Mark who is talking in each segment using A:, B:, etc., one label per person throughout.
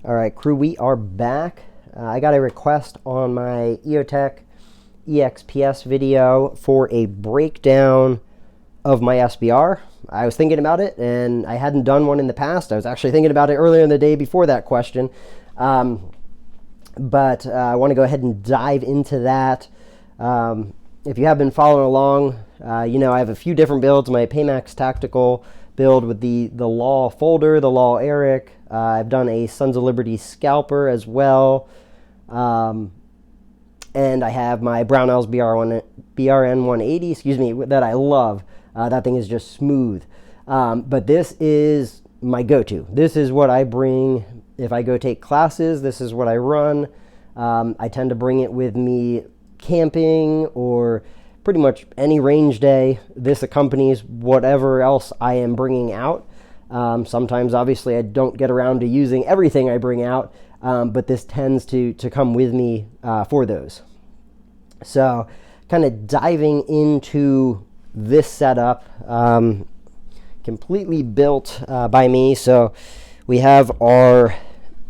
A: All right, crew, we are back. I got a request on my EOTech EXPS video for a breakdown of my SBR. I was thinking about it, and I hadn't done one in the past. I was actually thinking about it earlier in the day before that question. But I want to go ahead and dive into that. If you have been following along, you know I have a few different builds. My Paymax Tactical build with the Law folder, the Law Eric. I've done a Sons of Liberty scalper as well. And I have my Brownells BRN 180, excuse me, that I love. That thing is just smooth. But this is my go-to. This is what I bring if I go take classes. This is what I run. I tend to bring it with me camping or pretty much any range day. This accompanies whatever else I am bringing out. Sometimes, obviously, I don't get around to using everything I bring out, but this tends to come with me for those. So, kind of diving into this setup, completely built by me. So, we have our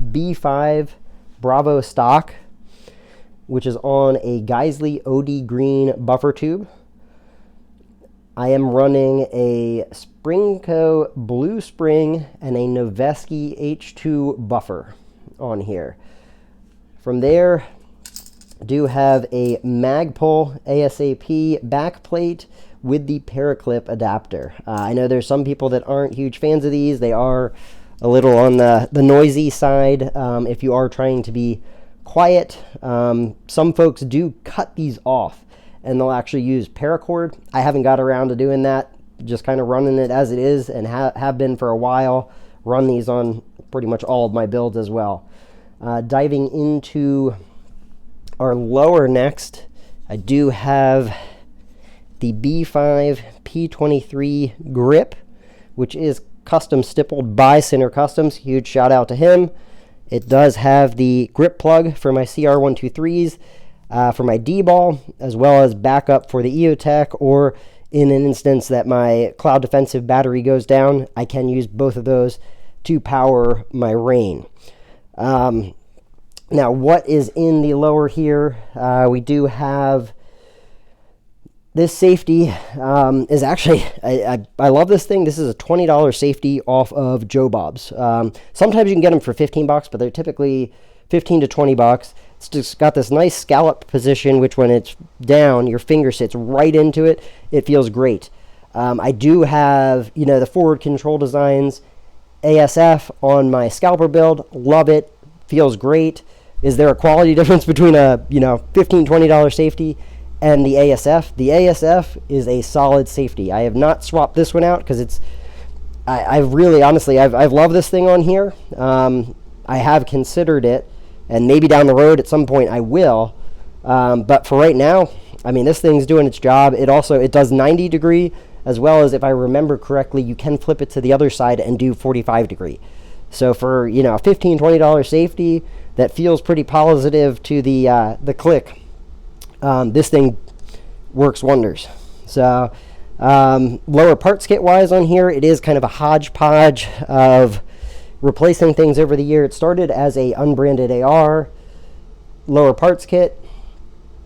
A: B5 Bravo stock, which is on a Geisley OD Green buffer tube. I am running a Springco Blue Spring and a Noveski H2 buffer on here. From there, I do have a Magpul ASAP backplate with the Paraclip adapter. I know there's some people that aren't huge fans of these. They are a little on the noisy side if you are trying to be quiet. Some folks do cut these off and they'll actually use paracord. I haven't got around to doing that, just kind of running it as it is, and have been for a while. Run these on pretty much all of my builds as well. Diving into our lower next, I do have the B5 P23 grip, which is custom stippled by Center Customs. Huge shout out to him. It does have the grip plug for my CR123s, for my D-ball, as well as backup for the EOTech, or in an instance that my Cloud Defensive battery goes down, I can use both of those to power my Rain. Now, what is in the lower here? We do have this safety. Is actually, I love this thing. This is a $20 safety off of Joe Bob's. Sometimes you can get them for $15, but they're typically $15 to $20. It's just got this nice scallop position, which when it's down, your finger sits right into it. It feels great. I do have, the forward control designs ASF on my scalper build. Love it. Feels great. Is there a quality difference between a, $15, $20 safety and the ASF? The ASF is a solid safety. I have not swapped this one out because I really, honestly, I've loved this thing on here. I have considered it, and maybe down the road at some point I will. But for right now, this thing's doing its job. It does 90 degree, as well as, if I remember correctly, you can flip it to the other side and do 45 degree. So for, $15, $20 safety, that feels pretty positive to the click. This thing works wonders. So lower parts kit wise on here, it is kind of a hodgepodge of replacing things over the year. It started as a unbranded AR lower parts kit.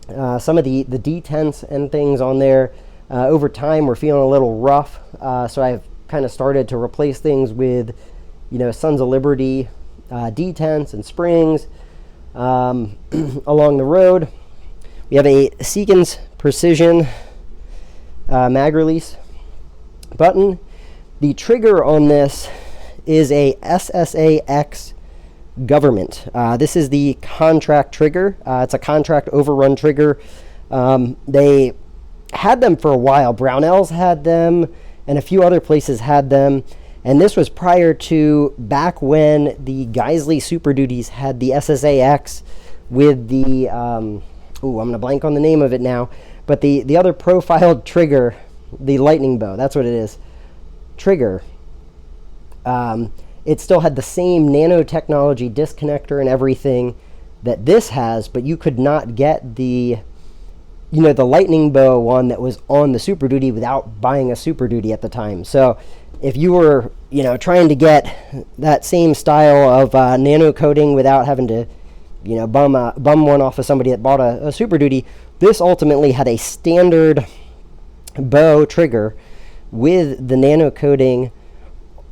A: Some of the detents and things on there over time were feeling a little rough, so I've kind of started to replace things with Sons of Liberty detents and springs along the road. We have a Seekins Precision mag release button. The trigger on this is a SSAX government. This is the contract trigger. It's a contract overrun trigger. They had them for a while. Brownells had them, and a few other places had them. And this was prior to back when the Geisley Super Duties had the SSAX with the, I'm going to blank on the name of it now, but the other profiled trigger, the lightning bow, that's what it is, trigger. It still had the same nanotechnology disconnector and everything that this has, but you could not get the lightning bow one that was on the Super Duty without buying a Super Duty at the time. So if you were, trying to get that same style of nano coating without having to, bum one off of somebody that bought a Super Duty, this ultimately had a standard bow trigger with the nano coating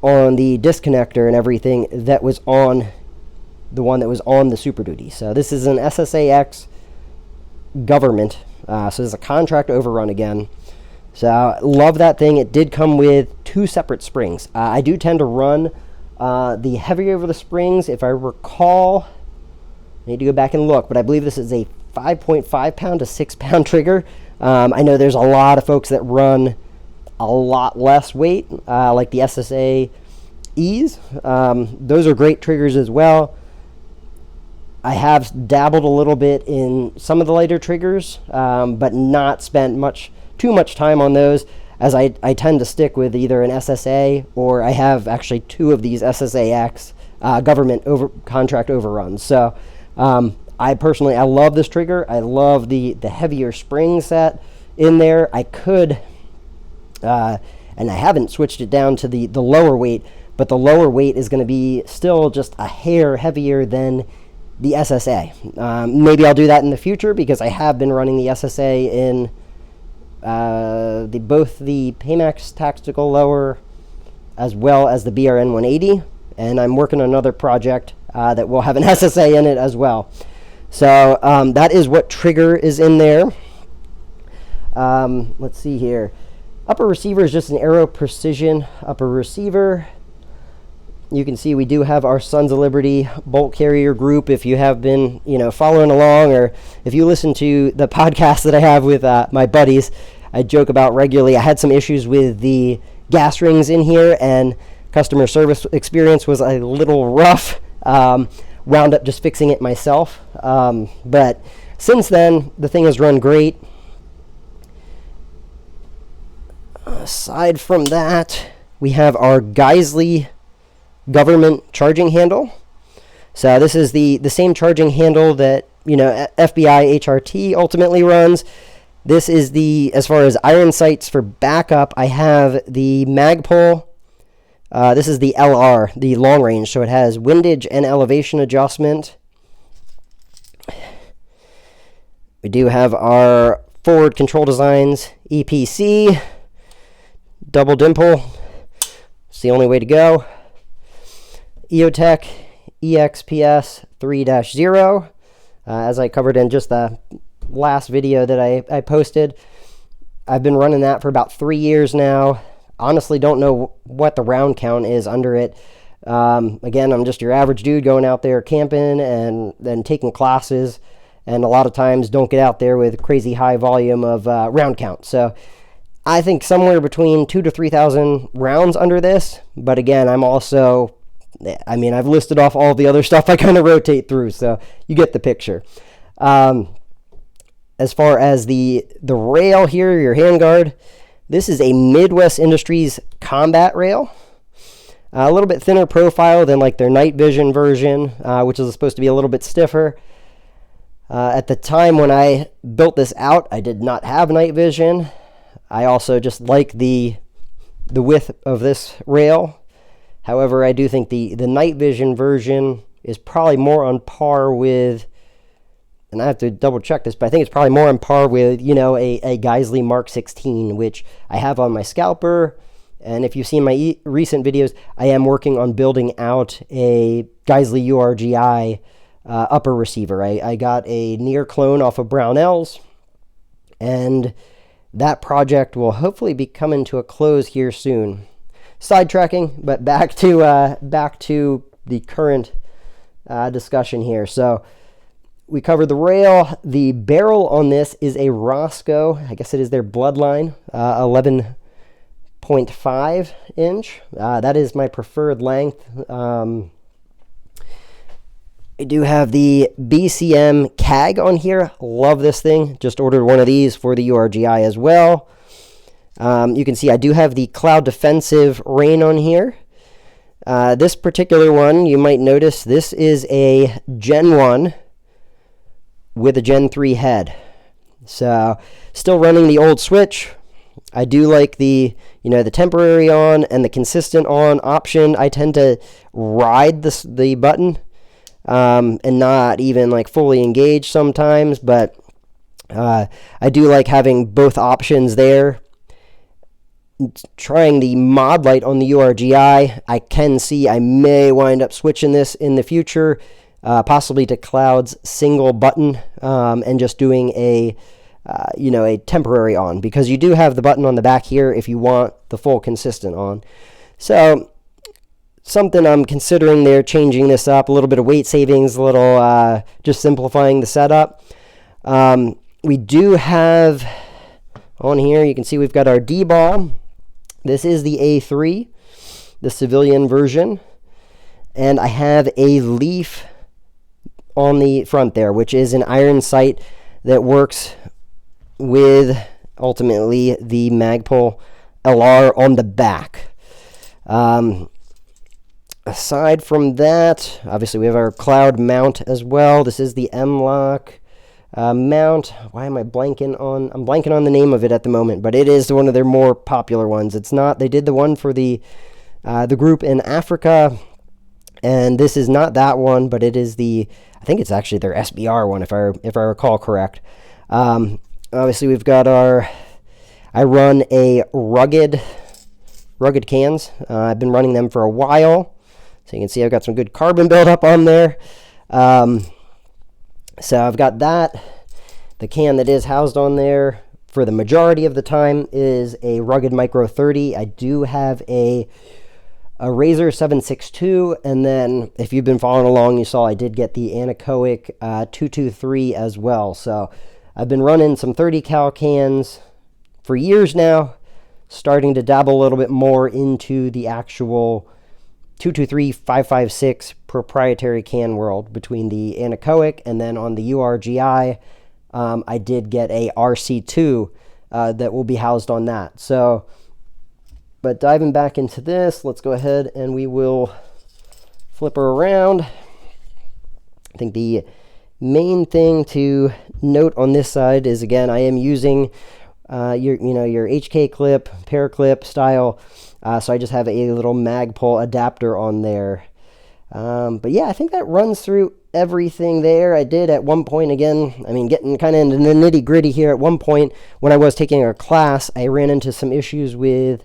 A: on the disconnector and everything that was on the one that was on the Super Duty. So this is an SSAX government. So this is a contract overrun again. So love that thing. It did come with 2 separate springs. I do tend to run the heavier of the springs. If I recall, I need to go back and look, but I believe this is a 5.5 pound to 6 pound trigger. I know there's a lot of folks that run a lot less weight, like the SSA E's. Those are great triggers as well. I have dabbled a little bit in some of the lighter triggers, but not spent too much time on those, as I tend to stick with either an SSA, or I have actually 2 of these SSAX government contract overruns. So I personally love this trigger. I love the heavier spring set in there. I could, and I haven't switched it down to the lower weight, but the lower weight is going to be still just a hair heavier than the SSA. Maybe I'll do that in the future, because I have been running the SSA in both the Paymax Tactical Lower as well as the BRN 180, and I'm working on another project that will have an SSA in it as well. So that is what trigger is in there. Let's see here. Upper receiver is just an Aero Precision upper receiver. You can see we do have our Sons of Liberty bolt carrier group. If you have been, following along, or if you listen to the podcast that I have with my buddies, I joke about regularly. I had some issues with the gas rings in here, and customer service experience was a little rough. Wound up just fixing it myself. But since then, the thing has run great. Aside from that, we have our Geisley government charging handle. So this is the same charging handle that FBI HRT ultimately runs. This is as far as iron sights for backup, I have the Magpul. This is the LR, the long range, so it has windage and elevation adjustment. We do have our Forward Control Designs EPC double dimple. It's the only way to go. EOTech EXPS 3-0, as I covered in just the last video that I posted. I've been running that for about 3 years now. Honestly, don't know what the round count is under it. Again, I'm just your average dude going out there camping and then taking classes, and a lot of times don't get out there with crazy high volume of round count. So I think somewhere between 2,000 to 3,000 rounds under this. But again, I've listed off all the other stuff I kind of rotate through, so you get the picture. As far as the rail here, your handguard, this is a Midwest Industries combat rail. A little bit thinner profile than like their night vision version, which is supposed to be a little bit stiffer. At the time when I built this out, I did not have night vision. I also just like the width of this rail. However, I do think the night vision version is probably more on par with, and I have to double check this, but I think it's probably more on par with, a Geisley Mark 16, which I have on my scalper. And if you've seen my recent videos, I am working on building out a Geisley URGI upper receiver. I got a near clone off of Brownells, and that project will hopefully be coming to a close here soon. Sidetracking, but back to the current discussion here. So we covered the rail. The barrel on this is a Roscoe. I guess it is their Bloodline 11.5 inch. That is my preferred length. I do have the BCM CAG on here. Love this thing. Just ordered one of these for the URGI as well. You can see I do have the Cloud Defensive Rain on here. This particular one, you might notice, this is a Gen 1 with a Gen 3 head. So, still running the old switch. I do like the the temporary on and the consistent on option. I tend to ride the button and not even like fully engage sometimes, but I do like having both options there. Trying the mod light on the URGI, I can see I may wind up switching this in the future, possibly to Cloud's single button, and just doing a temporary on, because you do have the button on the back here if you want the full consistent on. So something I'm considering there, changing this up, a little bit of weight savings, a little just simplifying the setup. We do have on here, you can see we've got our D-ball. This is the A3, the civilian version, and I have a leaf on the front there, which is an iron sight that works with ultimately the Magpul LR on the back. Aside from that, obviously we have our Cloud mount as well. This is the M-Lock mount. Why am I blanking on? I'm blanking on the name of it at the moment, but it is one of their more popular ones. It's not. They did the one for the group in Africa, and this is not that one, but it is the. I think it's actually their SBR one, if I recall correct. Obviously, we've got our. I run a rugged cans. I've been running them for a while, so you can see I've got some good carbon buildup on there. So I've got that. The can that is housed on there for the majority of the time is a Rugged Micro 30. I do have a Razor 762, and then if you've been following along, you saw I did get the anechoic 223 as well. So I've been running some 30 cal cans for years now, starting to dabble a little bit more into the actual 223 556 proprietary can world between the anechoic, and then on the URGI I did get a RC2 that will be housed on that. So, but diving back into this, let's go ahead and we will flip her around. I think the main thing to note on this side is, again, I am using your HK clip, pair clip style. So I just have a little Magpul adapter on there. But yeah, I think that runs through everything there. I did at one point, again, I mean, getting kind of into the nitty gritty here. At one point, when I was taking a class, I ran into some issues with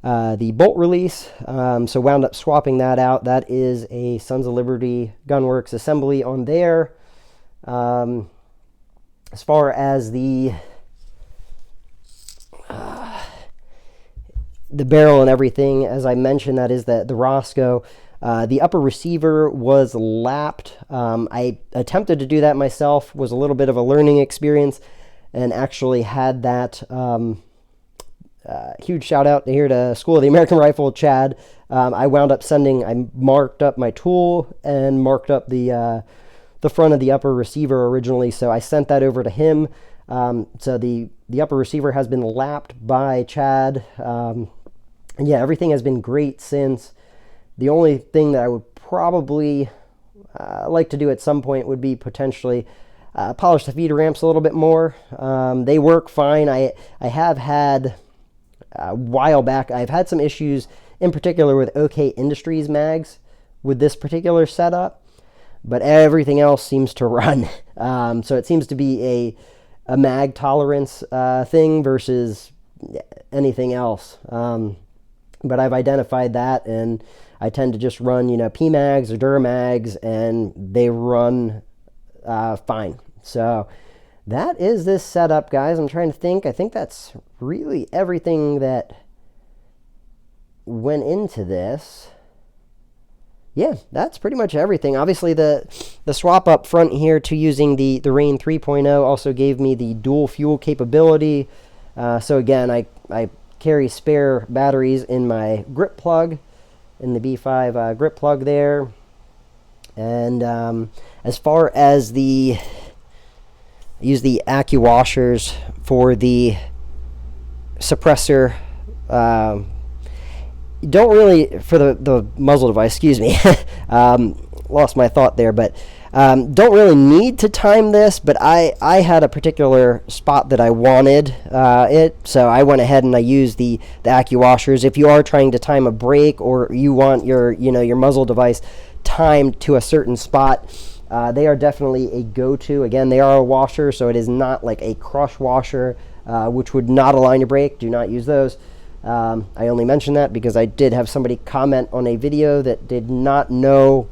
A: the bolt release. So wound up swapping that out. That is a Sons of Liberty Gunworks assembly on there. As far as the barrel and everything, as I mentioned, that is the Roscoe. The upper receiver was lapped. I attempted to do that myself, was a little bit of a learning experience, and actually had that huge shout out here to School of the American Rifle, Chad. I marked up my tool and marked up the front of the upper receiver originally, so I sent that over to him. So the upper receiver has been lapped by Chad. And yeah, everything has been great since. The only thing that I would probably like to do at some point would be potentially polish the feeder ramps a little bit more. They work fine. I have had, a while back, I've had some issues in particular with OK Industries mags with this particular setup, but everything else seems to run. So it seems to be a mag tolerance thing versus anything else. But I've identified that, and I tend to just run, PMags or Duramags, and they run fine. So that is this setup, guys. I'm trying to think. I think that's really everything that went into this. Yeah, that's pretty much everything. Obviously, the swap up front here to using the Rain 3.0 also gave me the dual fuel capability. So again, I carry spare batteries in my grip plug, in the B5 grip plug there. And as far as I use the AccuWashers for the suppressor. Don't really, for the muzzle device, excuse me, lost my thought there, but Don't really need to time this, but I had a particular spot that I wanted so I went ahead and I used the AccuWashers. If you are trying to time a brake, or you want your muzzle device timed to a certain spot, they are definitely a go-to. Again, they are a washer, so it is not like a crush washer, which would not align your brake. Do not use those. I only mention that because I did have somebody comment on a video that did not know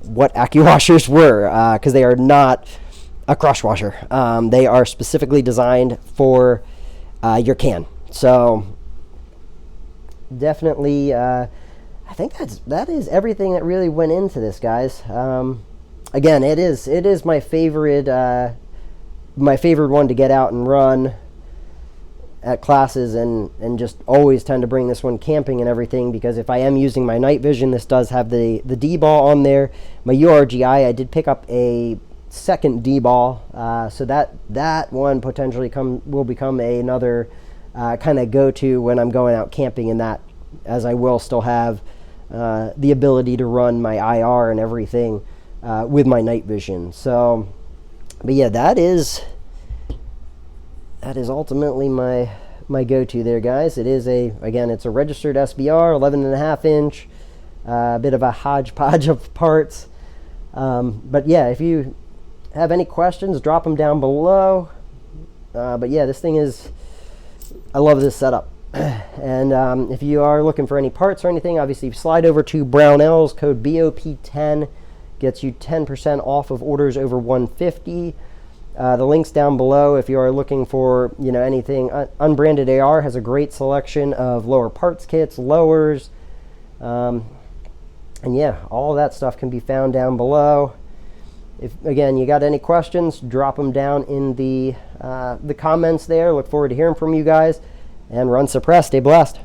A: what AccuWashers were, because they are not a crush washer. They are specifically designed for your can. So definitely, I think that is everything that really went into this, guys. Again, it is my favorite one to get out and run at classes, and just always tend to bring this one camping and everything, because if I am using my night vision, this does have the D-ball on there. My URGI, I did pick up a second D-ball, so that one potentially will become another kind of go-to when I'm going out camping, and that, as I will still have the ability to run my IR and everything with my night vision. So, but yeah, that is ultimately my go-to there, guys. It is it's a registered SBR, 11.5 inch, a bit of a hodgepodge of parts. But yeah, if you have any questions, drop them down below. But yeah, this thing I love this setup. And if you are looking for any parts or anything, obviously slide over to Brownells. Code BOP10 gets you 10% off of orders over $150. The link's down below if you are looking for anything. Unbranded AR has a great selection of lower parts kits, lowers, and yeah, all of that stuff can be found down below. If again you got any questions, drop them down in the comments there. Look forward to hearing from you guys, and run suppressed. Stay blessed.